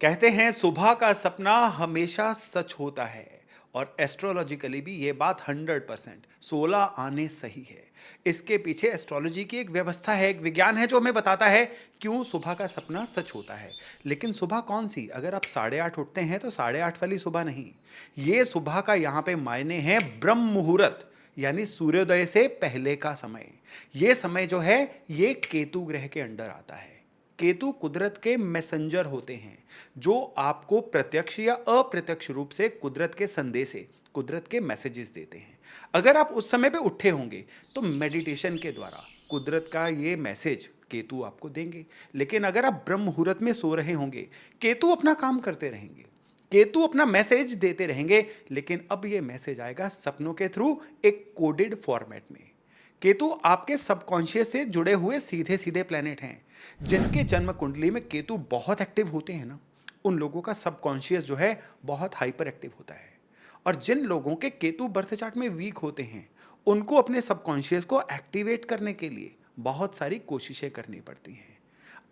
कहते हैं सुबह का सपना हमेशा सच होता है और एस्ट्रोलॉजिकली भी ये बात 100% 16 आने सही है। इसके पीछे एस्ट्रोलॉजी की एक व्यवस्था है, एक विज्ञान है जो हमें बताता है क्यों सुबह का सपना सच होता है। लेकिन सुबह कौन सी? अगर आप 8:30 उठते हैं तो 8:30 वाली सुबह नहीं। ये सुबह का यहाँ पे मायने हैं ब्रह्म मुहूर्त, यानी सूर्योदय से पहले का समय। ये समय जो है ये केतु ग्रह के अंडर आता है। केतु कुदरत के मैसेंजर होते हैं जो आपको प्रत्यक्ष या अप्रत्यक्ष रूप से कुदरत के संदेशे, कुदरत के मैसेजेस देते हैं। अगर आप उस समय पे उठे होंगे तो मेडिटेशन के द्वारा कुदरत का ये मैसेज केतु आपको देंगे। लेकिन अगर आप ब्रह्म मुहूर्त में सो रहे होंगे, केतु अपना काम करते रहेंगे, केतु अपना मैसेज देते रहेंगे। लेकिन अब ये मैसेज आएगा सपनों के थ्रू, एक कोडेड फॉर्मेट में। केतु आपके सबकॉन्शियस से जुड़े हुए सीधे सीधे प्लेनेट हैं। जिनके जन्म कुंडली में केतु बहुत एक्टिव होते हैं ना, उन लोगों का सबकॉन्शियस जो है बहुत हाइपर एक्टिव होता है। और जिन लोगों के केतु बर्थ चार्ट में वीक होते हैं, उनको अपने सबकॉन्शियस को एक्टिवेट करने के लिए बहुत सारी कोशिशें करनी पड़ती हैं।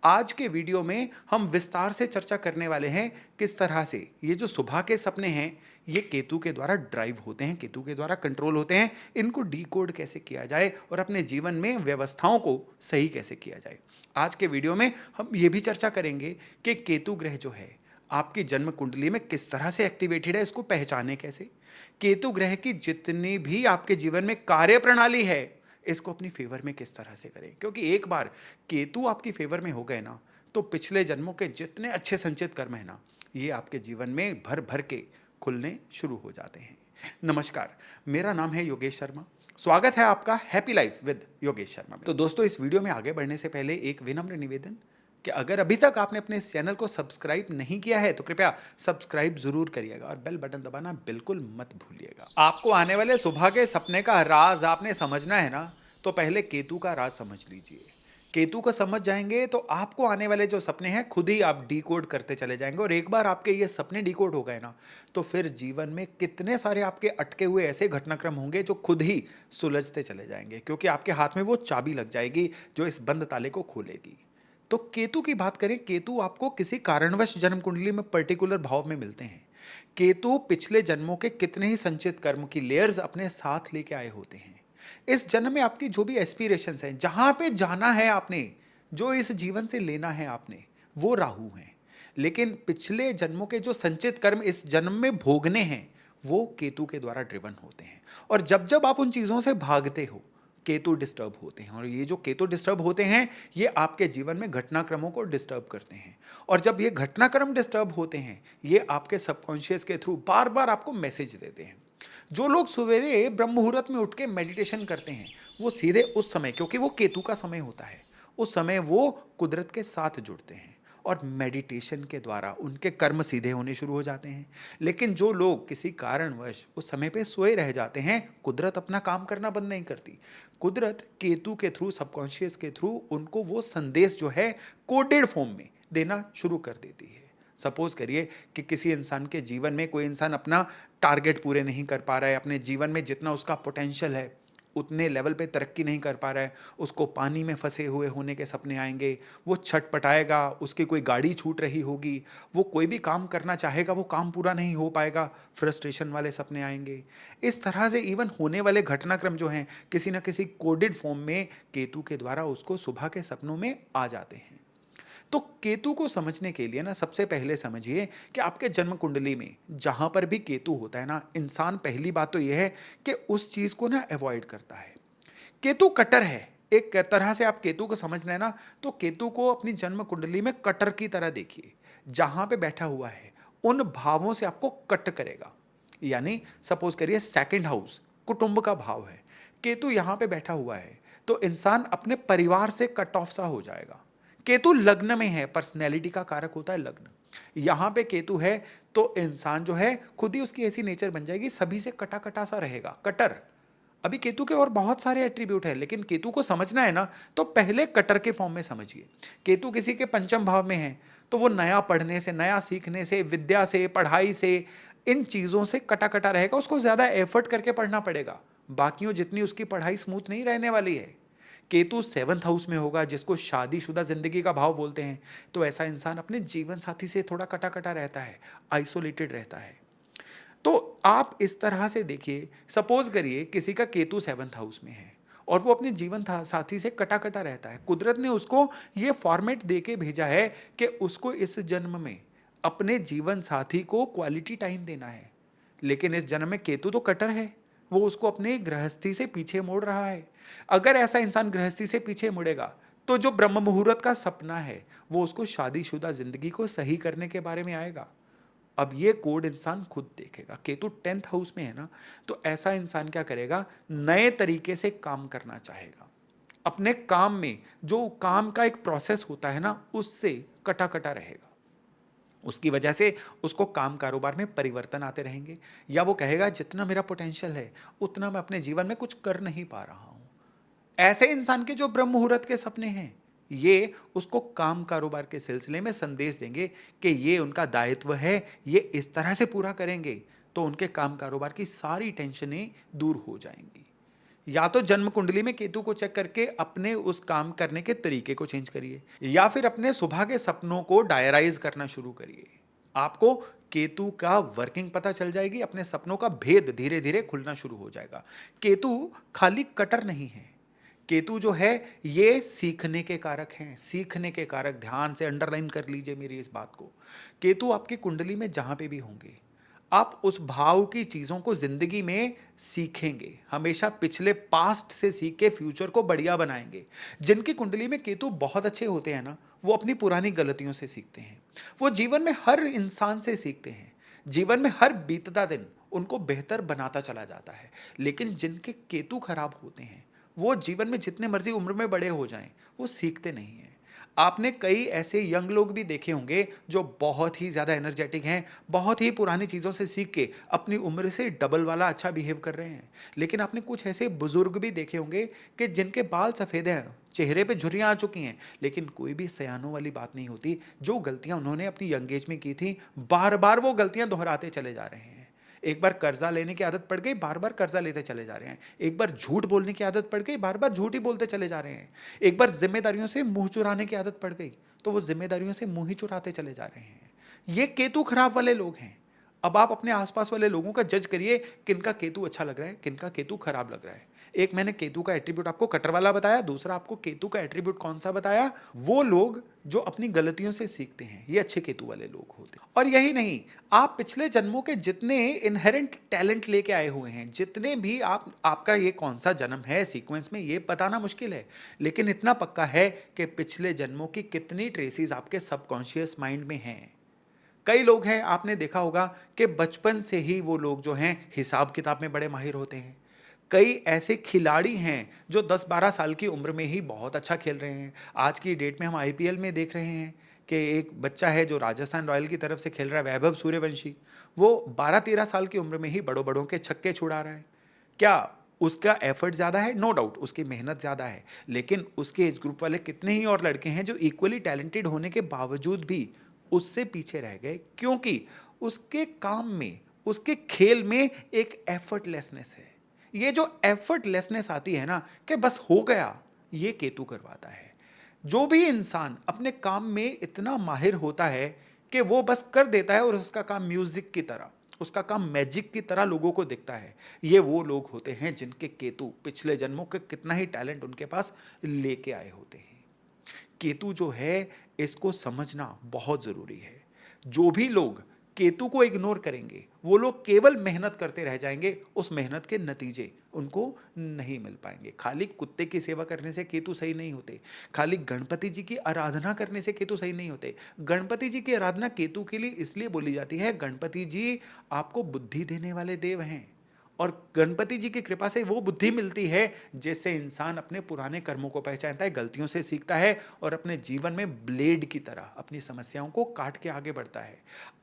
आज के वीडियो में हम विस्तार से चर्चा करने वाले हैं किस तरह से ये जो सुबह के सपने हैं ये केतु के द्वारा ड्राइव होते हैं, केतु के द्वारा कंट्रोल होते हैं। इनको डीकोड कैसे किया जाए और अपने जीवन में व्यवस्थाओं को सही कैसे किया जाए। आज के वीडियो में हम ये भी चर्चा करेंगे कि केतु ग्रह जो है आपकी जन्म कुंडली में किस तरह से एक्टिवेटेड है, इसको पहचाने कैसे। केतु ग्रह की जितनी भी आपके जीवन में कार्य प्रणाली है, इसको अपनी फेवर में किस तरह से करें। क्योंकि एक बार केतु आपकी फेवर में हो गए ना, तो पिछले जन्मों के जितने अच्छे संचित कर्म है ना, ये आपके जीवन में भर भर के खुलने शुरू हो जाते हैं। नमस्कार, मेरा नाम है योगेश शर्मा। स्वागत है आपका happy life with Yogesh Sharma में। तो दोस्तों, इस वीडियो में आगे बढ़ने से पहले एक विनम्र निवेदन कि अगर अभी तक आपने अपने इस चैनल को सब्सक्राइब नहीं किया है तो कृपया सब्सक्राइब जरूर करिएगा और बेल बटन दबाना बिल्कुल मत भूलिएगा। आपको आने वाले सुबह के सपने का राज आपने समझना है ना, तो पहले केतु का राज समझ लीजिए। केतु को समझ जाएंगे तो आपको आने वाले जो सपने हैं खुद ही आप डीकोड करते चले जाएंगे। और एक बार आपके ये सपने डीकोड हो गए ना, तो फिर जीवन में कितने सारे आपके अटके हुए ऐसे घटनाक्रम होंगे जो खुद ही सुलझते चले जाएंगे, क्योंकि आपके हाथ में वो चाबी लग जाएगी जो इस बंद ताले को खोलेगी। तो केतु की बात करें, केतु आपको किसी कारणवश जन्म कुंडली में पर्टिकुलर भाव में मिलते हैं। केतु पिछले जन्मों के कितने ही संचित कर्म की लेयर्स अपने साथ लेके आए होते हैं। इस जन्म में आपकी जो भी एस्पिरेशंस हैं, जहां पे जाना है आपने, जो इस जीवन से लेना है आपने, वो राहु हैं। लेकिन पिछले जन्मों के जो संचित कर्म इस जन्म में भोगने हैं, वो केतु के द्वारा ड्रिवन होते हैं। और जब जब आप उन चीजों से भागते हो, केतु डिस्टर्ब होते हैं। और ये जो केतु डिस्टर्ब होते हैं, ये आपके जीवन में घटनाक्रमों को डिस्टर्ब करते हैं। और जब ये घटनाक्रम डिस्टर्ब होते हैं, ये आपके सबकॉन्शियस के थ्रू बार बार आपको मैसेज देते हैं। जो लोग सवेरे ब्रह्म मुहूर्त में उठ के मेडिटेशन करते हैं, वो सीधे उस समय, क्योंकि वो केतु का समय होता है, उस समय वो कुदरत के साथ जुड़ते हैं और मेडिटेशन के द्वारा उनके कर्म सीधे होने शुरू हो जाते हैं। लेकिन जो लोग किसी कारणवश उस समय पे सोए रह जाते हैं, कुदरत अपना काम करना बंद नहीं करती। कुदरत केतु के थ्रू, सबकॉन्शियस के थ्रू उनको वो संदेश जो है कोडेड फॉर्म में देना शुरू कर देती है। सपोज करिए कि किसी इंसान के जीवन में कोई इंसान अपना टारगेट पूरे नहीं कर पा रहा है, अपने जीवन में जितना उसका पोटेंशियल है उतने लेवल पे तरक्की नहीं कर पा रहा है, उसको पानी में फंसे हुए होने के सपने आएंगे, वो छटपटाएगा, उसकी कोई गाड़ी छूट रही होगी, वो कोई भी काम करना चाहेगा, वो काम पूरा नहीं हो पाएगा, फ्रस्ट्रेशन वाले सपने आएंगे। इस तरह से इवन होने वाले घटनाक्रम जो हैं किसी ना किसी कोडेड फॉर्म में केतु के द्वारा उसको सुबह के सपनों में आ जाते हैं। तो केतु को समझने के लिए ना, सबसे पहले समझिए कि आपके जन्म कुंडली में जहां पर भी केतु होता है ना, इंसान पहली बात तो यह है कि उस चीज को ना अवॉइड करता है। केतु कटर है। एक तरह से आप केतु को समझ रहे हैं ना, तो केतु को अपनी जन्म कुंडली में कटर की तरह देखिए। जहां पे बैठा हुआ है उन भावों से आपको कट करेगा। यानी सपोज करिए सेकंड हाउस कुटुंब का भाव है, केतु यहां पे बैठा हुआ है, तो इंसान अपने परिवार से कट ऑफ सा हो जाएगा। केतु लग्न में है, पर्सनैलिटी का कारक होता है लग्न। यहां पे केतु है तो इंसान जो है खुद ही उसकी ऐसी नेचर बन जाएगी, सभी से कटा कटा सा रहेगा, कटर। अभी केतु के और बहुत सारे एट्रीब्यूट है, लेकिन केतु को समझना है ना, तो पहले कटर के फॉर्म में समझिए। केतु किसी के पंचम भाव में है तो वो नया पढ़ने से, नया सीखने से, विद्या से, पढ़ाई से, इन चीजों से कटा कटा रहेगा। उसको ज्यादा एफर्ट करके पढ़ना पड़ेगा, बाकियों जितनी उसकी पढ़ाई स्मूथ नहीं रहने वाली है। केतु 7th हाउस में होगा, जिसको शादीशुदा जिंदगी का भाव बोलते हैं, तो ऐसा इंसान अपने जीवन साथी से थोड़ा कटा कटा रहता है, आइसोलेटेड रहता है। तो आप इस तरह से देखिए, सपोज करिए किसी का केतु 7th हाउस में है और वो अपने जीवन साथी से कटा कटा रहता है। कुदरत ने उसको ये फॉर्मेट दे के भेजा है कि उसको इस जन्म में अपने जीवन साथी को क्वालिटी टाइम देना है, लेकिन इस जन्म में केतु तो कटर है, वो उसको अपने गृहस्थी से पीछे मोड़ रहा है। अगर ऐसा इंसान गृहस्थी से पीछे मुड़ेगा तो जो ब्रह्म मुहूर्त का सपना है वो उसको शादीशुदा जिंदगी को सही करने के बारे में आएगा। अब ये कोड इंसान खुद देखेगा। केतु 10th हाउस में है ना, तो ऐसा इंसान क्या करेगा, नए तरीके से काम करना चाहेगा। अपने काम में जो काम का एक प्रोसेस होता है ना, उससे कटा कटा रहेगा। उसकी वजह से उसको काम कारोबार में परिवर्तन आते रहेंगे, या वो कहेगा जितना मेरा पोटेंशियल है उतना मैं अपने जीवन में कुछ कर नहीं पा रहा हूं। ऐसे इंसान के जो ब्रह्म मुहूर्त के सपने हैं, ये उसको काम कारोबार के सिलसिले में संदेश देंगे कि ये उनका दायित्व है, ये इस तरह से पूरा करेंगे तो उनके काम कारोबार की सारी टेंशनें दूर हो जाएंगी। या तो जन्म कुंडली में केतु को चेक करके अपने उस काम करने के तरीके को चेंज करिए, या फिर अपने सुबह के सपनों को डायराइज करना शुरू करिए। आपको केतु का वर्किंग पता चल जाएगी, अपने सपनों का भेद धीरे धीरे खुलना शुरू हो जाएगा। केतु खाली कटर नहीं है, केतु जो है ये सीखने के कारक हैं, सीखने के कारक। ध्यान से अंडरलाइन कर लीजिए मेरी इस बात को। केतु आपकी कुंडली में जहां पे भी होंगे, आप उस भाव की चीजों को जिंदगी में सीखेंगे, हमेशा पिछले पास्ट से सीख के फ्यूचर को बढ़िया बनाएंगे। जिनकी कुंडली में केतु बहुत अच्छे होते हैं ना, वो अपनी पुरानी गलतियों से सीखते हैं, वो जीवन में हर इंसान से सीखते हैं, जीवन में हर बीतता दिन उनको बेहतर बनाता चला जाता है। लेकिन जिनके केतु खराब होते हैं, वो जीवन में जितने मर्जी उम्र में बड़े हो जाएं, वो सीखते नहीं हैं। आपने कई ऐसे यंग लोग भी देखे होंगे जो बहुत ही ज़्यादा एनर्जेटिक हैं, बहुत ही पुरानी चीज़ों से सीख के अपनी उम्र से डबल वाला अच्छा बिहेव कर रहे हैं। लेकिन आपने कुछ ऐसे बुजुर्ग भी देखे होंगे कि जिनके बाल सफ़ेद हैं, चेहरे पे झुर्रियाँ आ चुकी हैं, लेकिन कोई भी सयानों वाली बात नहीं होती। जो गलतियाँ उन्होंने अपनी यंग एज में की थी, बार बार वो गलतियाँ दोहराते चले जा रहे हैं। एक बार कर्जा लेने की आदत पड़ गई, बार बार कर्जा लेते चले जा रहे हैं। एक बार झूठ बोलने की आदत पड़ गई, बार बार झूठ ही बोलते चले जा रहे हैं। एक बार जिम्मेदारियों से मुंह चुराने की आदत पड़ गई, तो वो जिम्मेदारियों से मुंह ही चुराते चले जा रहे हैं। ये केतु खराब वाले लोग हैं। अब आप अपने आसपास वाले लोगों का जज करिए, किनका केतु अच्छा लग रहा है, किनका केतु खराब लग रहा है। एक मैंने केतु का एट्रीब्यूट आपको कटर वाला बताया, दूसरा आपको केतु का एट्रीब्यूट कौन सा बताया, वो लोग जो अपनी गलतियों से सीखते हैं, ये अच्छे केतु वाले लोग होते हैं। और यही नहीं, आप पिछले जन्मों के जितने इनहेरेंट टैलेंट लेके आए हुए हैं, जितने भी आपका ये कौन सा जन्म है सीक्वेंस में, ये बताना मुश्किल है, लेकिन इतना पक्का है कि पिछले जन्मों की कितनी ट्रेसेस आपके सबकॉन्शियस माइंड में हैं। कई लोग हैं, आपने देखा होगा कि बचपन से ही वो लोग जो हैं हिसाब किताब में बड़े माहिर होते हैं। कई ऐसे खिलाड़ी हैं जो 10-12 साल की उम्र में ही बहुत अच्छा खेल रहे हैं। आज की डेट में हम आईपीएल में देख रहे हैं कि एक बच्चा है जो राजस्थान रॉयल की तरफ से खेल रहा है, वैभव सूर्यवंशी। वो 12-13 साल की उम्र में ही बड़ों बड़ों के छक्के छुड़ा रहा है। क्या उसका एफर्ट ज़्यादा है? नो डाउट उसकी मेहनत ज़्यादा है, लेकिन उसके एज ग्रुप वाले कितने ही और लड़के हैं जो इक्वली टैलेंटेड होने के बावजूद भी उससे पीछे रह गए, क्योंकि उसके काम में, उसके खेल में एक एफर्टलेसनेस है। ये जो एफर्टलेसनेस आती है ना, कि बस हो गया, ये केतु करवाता है। जो भी इंसान अपने काम में इतना माहिर होता है कि वो बस कर देता है और उसका काम म्यूजिक की तरह, उसका काम मैजिक की तरह लोगों को दिखता है, ये वो लोग होते हैं जिनके केतु पिछले जन्मों के कितना ही टैलेंट उनके पास लेके आए होते हैं। केतु जो है, इसको समझना बहुत जरूरी है। जो भी लोग केतु को इग्नोर करेंगे, वो लोग केवल मेहनत करते रह जाएंगे, उस मेहनत के नतीजे उनको नहीं मिल पाएंगे। खाली कुत्ते की सेवा करने से केतु सही नहीं होते, खाली गणपति जी की आराधना करने से केतु सही नहीं होते। गणपति जी की आराधना केतु के लिए इसलिए बोली जाती है, गणपति जी आपको बुद्धि देने वाले देव हैं, और गणपति जी की कृपा से वो बुद्धि मिलती है जिससे इंसान अपने पुराने कर्मों को पहचानता है, गलतियों से सीखता है और अपने जीवन में ब्लेड की तरह अपनी समस्याओं को काट के आगे बढ़ता है।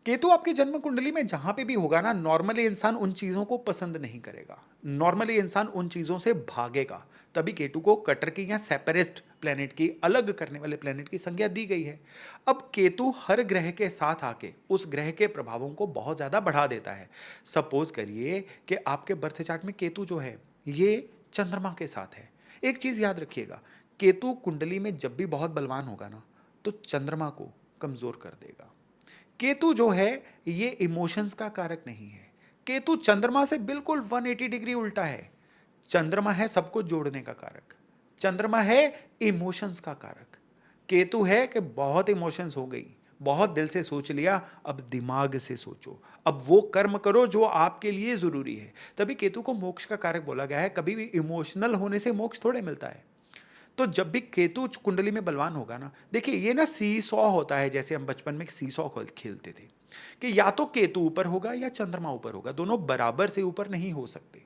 केतु आपकी जन्म कुंडली में जहां पे भी होगा ना, नॉर्मली इंसान उन चीजों को पसंद नहीं करेगा, नॉर्मली इंसान उन चीजों से भागेगा। तभी केतु को कटर की या सेपरेस्ट प्लेनेट की, अलग करने वाले प्लेनेट की संज्ञा दी गई है। अब केतु हर ग्रह के साथ आके उस ग्रह के प्रभावों को बहुत ज्यादा बढ़ा देता है। सपोज करिए कि आपके बर्थ चार्ट में केतु जो है ये चंद्रमा के साथ है, एक चीज याद रखिएगा, केतु कुंडली में जब भी बहुत बलवान होगा ना, तो चंद्रमा को कमजोर कर देगा। केतु जो है ये इमोशंस का कारक नहीं है। केतु चंद्रमा से बिल्कुल 180 डिग्री उल्टा है। चंद्रमा है सबको जोड़ने का कारक, चंद्रमा है इमोशंस का कारक। केतु है कि बहुत इमोशंस हो गई, बहुत दिल से सोच लिया, अब दिमाग से सोचो, अब वो कर्म करो जो आपके लिए जरूरी है। तभी केतु को मोक्ष का कारक बोला गया है। कभी भी इमोशनल होने से मोक्ष थोड़े मिलता है। तो जब भी केतु कुंडली में बलवान होगा ना, देखिए ये ना सी सॉ होता है, जैसे हम बचपन में सी सॉ खेलते थे कि या तो केतु ऊपर होगा या चंद्रमा ऊपर होगा, दोनों बराबर से ऊपर नहीं हो सकते।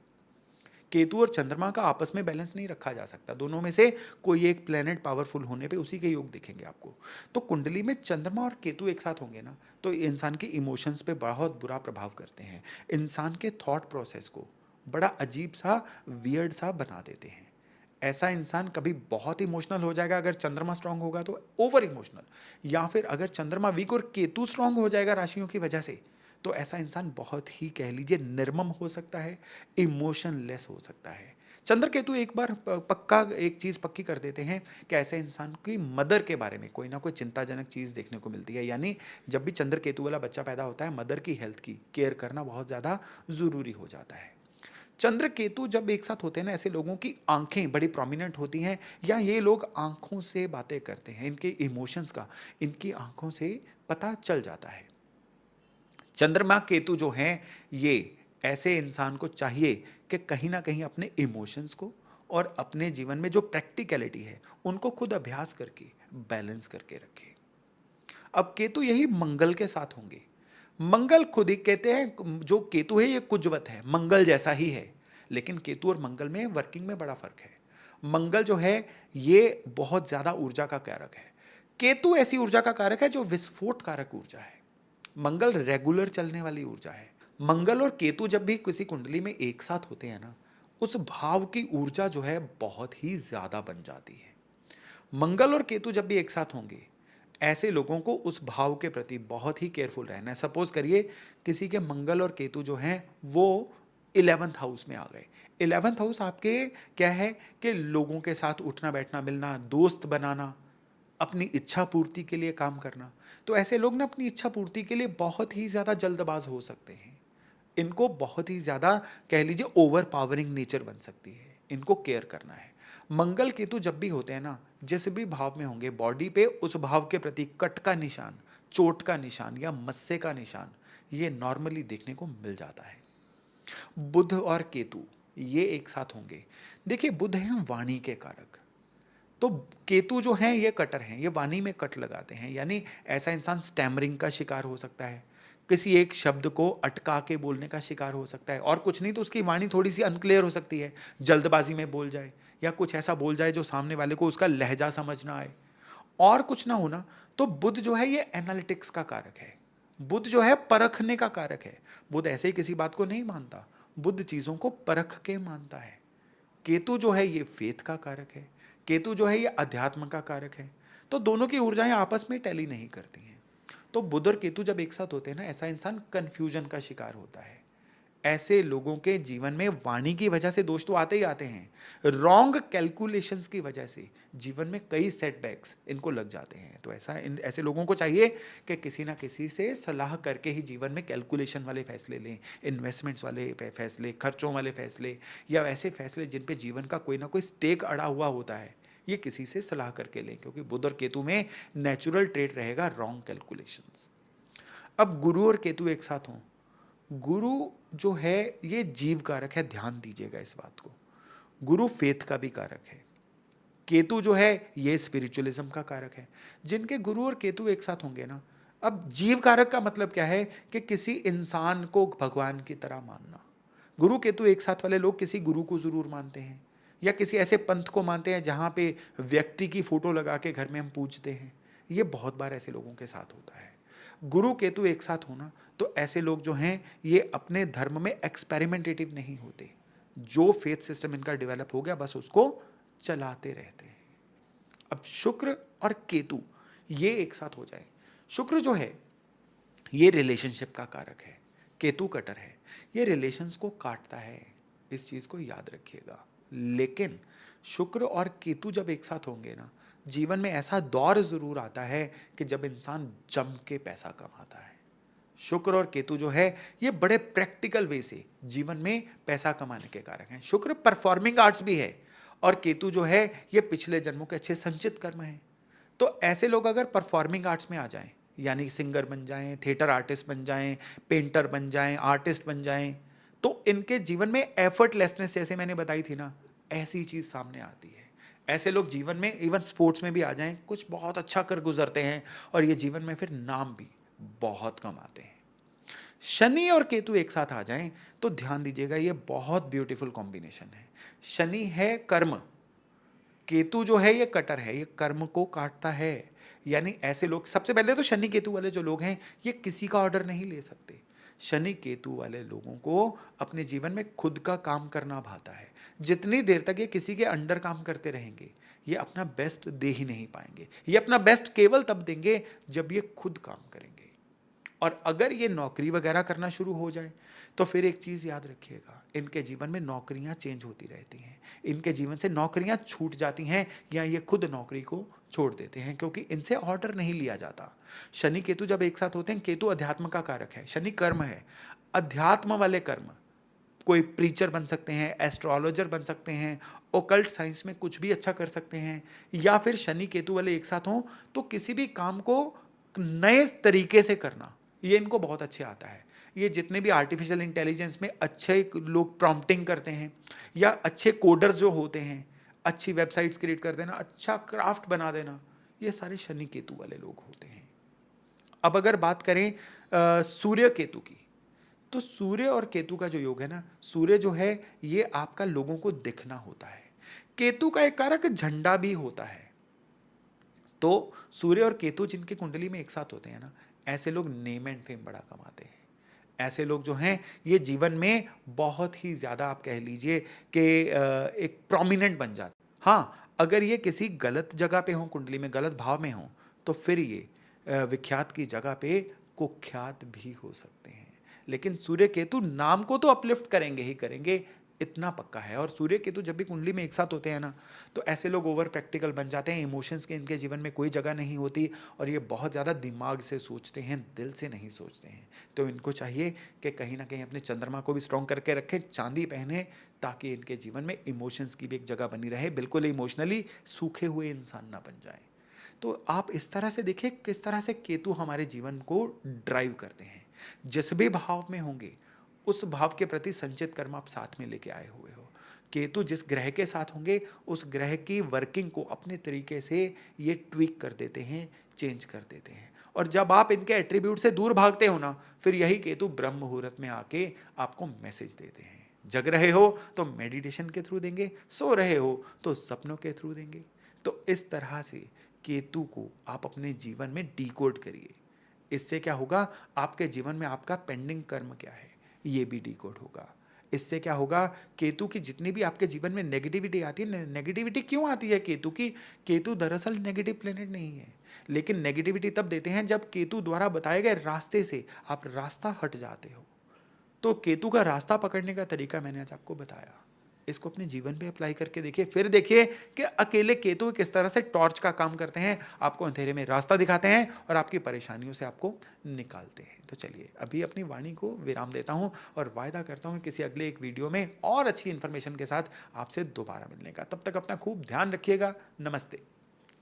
केतु और चंद्रमा का आपस में बैलेंस नहीं रखा जा सकता, दोनों में से कोई एक प्लेनेट पावरफुल होने पे उसी के योग दिखेंगे आपको। तो कुंडली में चंद्रमा और केतु एक साथ होंगे ना, तो इंसान के इमोशंस पे बहुत बुरा प्रभाव करते हैं, इंसान के थॉट प्रोसेस को बड़ा अजीब सा वियर्ड सा बना देते हैं। ऐसा इंसान कभी बहुत इमोशनल हो जाएगा अगर चंद्रमा स्ट्रांग होगा तो ओवर इमोशनल, या फिर अगर चंद्रमा वीक और केतु स्ट्रांग हो जाएगा राशियों की वजह से, तो ऐसा इंसान बहुत ही कह लीजिए निर्मम हो सकता है, इमोशनलेस हो सकता है। चंद्र केतु एक बार पक्का एक चीज पक्की कर देते हैं कि ऐसे इंसान की मदर के बारे में कोई ना कोई चिंताजनक चीज देखने को मिलती है। यानी जब भी चंद्र केतु वाला बच्चा पैदा होता है, मदर की हेल्थ की केयर करना बहुत ज्यादा जरूरी हो जाता है। चंद्र केतु जब एक साथ होते हैं ना, ऐसे लोगों की आंखें बड़ी प्रोमिनेंट होती हैं, या ये लोग आंखों से बातें करते हैं, इनके इमोशंस का इनकी आंखों से पता चल जाता है। चंद्रमा केतु जो हैं, ये ऐसे इंसान को चाहिए कि कहीं ना कहीं अपने इमोशंस को और अपने जीवन में जो प्रैक्टिकलिटी है उनको खुद अभ्यास करके बैलेंस करके रखे। अब केतु यही मंगल के साथ होंगे। मंगल खुद ही कहते हैं, जो केतु है ये कुजवत है, मंगल जैसा ही है, लेकिन केतु और मंगल में वर्किंग में बड़ा फर्क है। मंगल जो है ये बहुत ज्यादा ऊर्जा का कारक है, केतु ऐसी ऊर्जा का कारक है जो विस्फोट कारक ऊर्जा है। मंगल रेगुलर चलने वाली ऊर्जा है। मंगल और केतु जब भी किसी कुंडली में एक साथ होते हैं ना, उस भाव की ऊर्जा जो है बहुत ही ज्यादा बन जाती है। मंगल और केतु जब भी एक साथ होंगे, ऐसे लोगों को उस भाव के प्रति बहुत ही केयरफुल रहना है। सपोज करिए किसी के मंगल और केतु जो हैं वो 11th हाउस में आ गए। 11th हाउस आपके क्या है कि लोगों के साथ उठना बैठना मिलना, दोस्त बनाना, अपनी इच्छा पूर्ति के लिए काम करना। तो ऐसे लोग ना अपनी इच्छा पूर्ति के लिए बहुत ही ज्यादा जल्दबाज हो सकते हैं। इनको बहुत ही ज्यादा कह लीजिए ओवर पावरिंग नेचर बन सकती है, इनको केयर करना है। मंगल केतु जब भी होते हैं ना, जिस भी भाव में होंगे, बॉडी पे उस भाव के प्रति कट का निशान, चोट का निशान या मस्से का निशान ये नॉर्मली देखने को मिल जाता है। बुध और केतु ये एक साथ होंगे। देखिए बुध है वाणी के कारक, तो केतु जो हैं ये कटर हैं, ये वाणी में कट लगाते हैं। यानी ऐसा इंसान स्टैमरिंग का शिकार हो सकता है, किसी एक शब्द को अटका के बोलने का शिकार हो सकता है, और कुछ नहीं तो उसकी वाणी थोड़ी सी अनक्लियर हो सकती है, जल्दबाजी में बोल जाए या कुछ ऐसा बोल जाए जो सामने वाले को उसका लहजा समझ ना आए, और कुछ ना होना। तो बुध जो है ये एनालिटिक्स का कारक है, बुध जो है परखने का कारक है। बुध ऐसे ही किसी बात को नहीं मानता, बुध चीजों को परख के मानता है। केतु जो है ये फेथ का कारक है, केतु जो है ये अध्यात्म का कारक है। तो दोनों की ऊर्जाएं आपस में टैली नहीं करती हैं। तो बुध और केतु जब एक साथ होते हैं ना, ऐसा इंसान कंफ्यूजन का शिकार होता है। ऐसे लोगों के जीवन में वाणी की वजह से दोष तो आते ही आते हैं, रॉन्ग कैलकुलेशंस की वजह से जीवन में कई सेटबैक्स इनको लग जाते हैं। तो ऐसे लोगों को चाहिए कि किसी ना किसी से सलाह करके ही जीवन में कैलकुलेशन वाले फैसले लें, इन्वेस्टमेंट्स वाले फैसले, खर्चों वाले फैसले, या ऐसे फैसले जिन पे जीवन का कोई ना कोई स्टेक अड़ा हुआ होता है, ये किसी से सलाह करके लें, क्योंकि बुध और केतु में नेचुरल ट्रेट रहेगा रॉन्ग कैलकुलेशंस। अब गुरु और केतु एक साथ हों, गुरु जो है ये जीव कारक है, ध्यान दीजिएगा इस बात को। गुरु फेथ का भी कारक है। केतु जो है ये स्पिरिचुअलिज्म का कारक है। जिनके गुरु और केतु एक साथ होंगे ना, अब जीव कारक का मतलब क्या है कि किसी इंसान को भगवान की तरह मानना। गुरु केतु एक साथ वाले लोग किसी गुरु को जरूर मानते हैं, या किसी ऐसे पंथ को मानते हैं जहां पे व्यक्ति की फोटो लगा के घर में हम पूजते हैं। ये बहुत बार ऐसे लोगों के साथ होता है। गुरु केतु एक साथ होना, तो ऐसे लोग जो हैं ये अपने धर्म में एक्सपेरिमेंटेटिव नहीं होते। जो फेथ सिस्टम इनका डेवलप हो गया बस उसको चलाते रहते हैं। अब शुक्र और केतु ये एक साथ हो जाए, शुक्र जो है ये रिलेशनशिप का कारक है, केतु कटर है, ये रिलेशंस को काटता है, इस चीज को याद रखिएगा। लेकिन शुक्र और केतु जब एक साथ होंगे ना, जीवन में ऐसा दौर जरूर आता है कि जब इंसान जम के पैसा कमाता है। शुक्र और केतु जो है ये बड़े प्रैक्टिकल वे से जीवन में पैसा कमाने के कारक हैं। शुक्र परफॉर्मिंग आर्ट्स भी है और केतु जो है ये पिछले जन्मों के अच्छे संचित कर्म हैं। तो ऐसे लोग अगर परफॉर्मिंग आर्ट्स में आ जाएं, यानी सिंगर बन जाएं, थिएटर आर्टिस्ट बन जाएं, पेंटर बन जाएं, आर्टिस्ट बन जाएं, तो इनके जीवन में एफर्टलेसनेस जैसे मैंने बताई थी ना, ऐसी चीज सामने आती है। ऐसे लोग जीवन में इवन स्पोर्ट्स में भी आ जाएं, कुछ बहुत अच्छा कर गुजरते हैं और ये जीवन में फिर नाम भी बहुत कमाते हैं। शनि और केतु एक साथ आ जाएं तो ध्यान दीजिएगा, ये बहुत ब्यूटीफुल कॉम्बिनेशन है। शनि है कर्म, केतु जो है ये कटर है, ये कर्म को काटता है। यानी ऐसे लोग, सबसे पहले तो शनि केतु वाले जो लोग हैं ये किसी का ऑर्डर नहीं ले सकते। शनि केतु वाले लोगों को अपने जीवन में खुद का काम करना भाता है। जितनी देर तक ये किसी के अंडर काम करते रहेंगे ये अपना बेस्ट दे ही नहीं पाएंगे। ये अपना बेस्ट केवल तब देंगे जब ये खुद काम करेंगे। और अगर ये नौकरी वगैरह करना शुरू हो जाए तो फिर एक चीज़ याद रखिएगा, इनके जीवन में नौकरियां चेंज होती रहती हैं, इनके जीवन से नौकरियां छूट जाती हैं या ये खुद नौकरी को छोड़ देते हैं क्योंकि इनसे ऑर्डर नहीं लिया जाता। शनि केतु जब एक साथ होते हैं, केतु अध्यात्म का कारक है, शनि कर्म है। अध्यात्म वाले कर्म, कोई प्रीचर बन सकते हैं, एस्ट्रोलॉजर बन सकते हैं, ओकल्ट साइंस में कुछ भी अच्छा कर सकते हैं, या फिर शनि केतु वाले एक साथ हों तो किसी भी काम को नए तरीके से करना ये इनको बहुत अच्छे आता है। ये जितने भी आर्टिफिशियल इंटेलिजेंस में अच्छे लोग प्रॉम्प्टिंग करते हैं या अच्छे कोडर्स जो होते हैं, अच्छी वेबसाइट्स क्रिएट कर देना, अच्छा क्राफ्ट बना देना, ये सारे शनि केतु वाले लोग होते हैं। अब अगर बात करें सूर्य केतु की, तो सूर्य और केतु का जो योग है ना, सूर्य जो है ये आपका लोगों को दिखना होता है, केतु का एक कारक झंडा भी होता है। तो सूर्य और केतु जिनकी कुंडली में एक साथ होते हैं ना, ऐसे लोग नेम एंड फेम बड़ा कमाते हैं। ऐसे लोग जो हैं ये जीवन में बहुत ही ज़्यादा, आप कह लीजिए कि एक प्रोमिनेंट बन जाते हैं। हाँ, अगर ये किसी गलत जगह पे हों, कुंडली में गलत भाव में हों, तो फिर ये विख्यात की जगह पे कुख्यात भी हो सकते हैं। लेकिन सूर्य केतु नाम को तो अपलिफ्ट करेंगे ही करेंगे, इतना पक्का है। और सूर्य केतु जब भी कुंडली में एक साथ होते हैं ना, तो ऐसे लोग ओवर प्रैक्टिकल बन जाते हैं, इमोशंस के इनके जीवन में कोई जगह नहीं होती और ये बहुत ज़्यादा दिमाग से सोचते हैं, दिल से नहीं सोचते हैं। तो इनको चाहिए कि कहीं ना कहीं अपने चंद्रमा को भी स्ट्रॉन्ग करके रखें, चांदी पहने, ताकि इनके जीवन में इमोशंस की भी एक जगह बनी रहे, बिल्कुल इमोशनली सूखे हुए इंसान ना बन जाए। तो आप इस तरह से देखिए किस तरह से केतु हमारे जीवन को ड्राइव करते हैं। जिस भी भाव में होंगे उस भाव के प्रति संचित कर्म आप साथ में लेके आए हुए हो। केतु जिस ग्रह के साथ होंगे उस ग्रह की वर्किंग को अपने तरीके से ये ट्वीक कर देते हैं, चेंज कर देते हैं। और जब आप इनके एट्रीब्यूट से दूर भागते हो ना, फिर यही केतु ब्रह्म मुहूर्त में आके आपको मैसेज देते हैं। जग रहे हो तो मेडिटेशन के थ्रू देंगे, सो रहे हो तो सपनों के थ्रू देंगे। तो इस तरह से केतु को आप अपने जीवन में डिकोड करिए। इससे क्या होगा, आपके जीवन में आपका पेंडिंग कर्म क्या है ये भी डिकोड होगा। इससे क्या होगा, केतु की जितनी भी आपके जीवन में नेगेटिविटी आती है, नेगेटिविटी क्यों आती है केतु की, केतु दरअसल नेगेटिव प्लेनेट नहीं है, लेकिन नेगेटिविटी तब देते हैं जब केतु द्वारा बताए गए रास्ते से आप रास्ता हट जाते हो। तो केतु का रास्ता पकड़ने का तरीका मैंने आज आपको बताया, इसको अपने जीवन पे अप्लाई करके देखिए, फिर देखिए कि अकेले केतु किस तरह से टॉर्च का काम करते हैं, आपको अंधेरे में रास्ता दिखाते हैं और आपकी परेशानियों से आपको निकालते हैं। तो चलिए अभी अपनी वाणी को विराम देता हूं और वायदा करता हूं किसी अगले एक वीडियो में और अच्छी इंफॉर्मेशन के साथ आपसे दोबारा मिलने का। तब तक अपना खूब ध्यान रखिएगा। नमस्ते।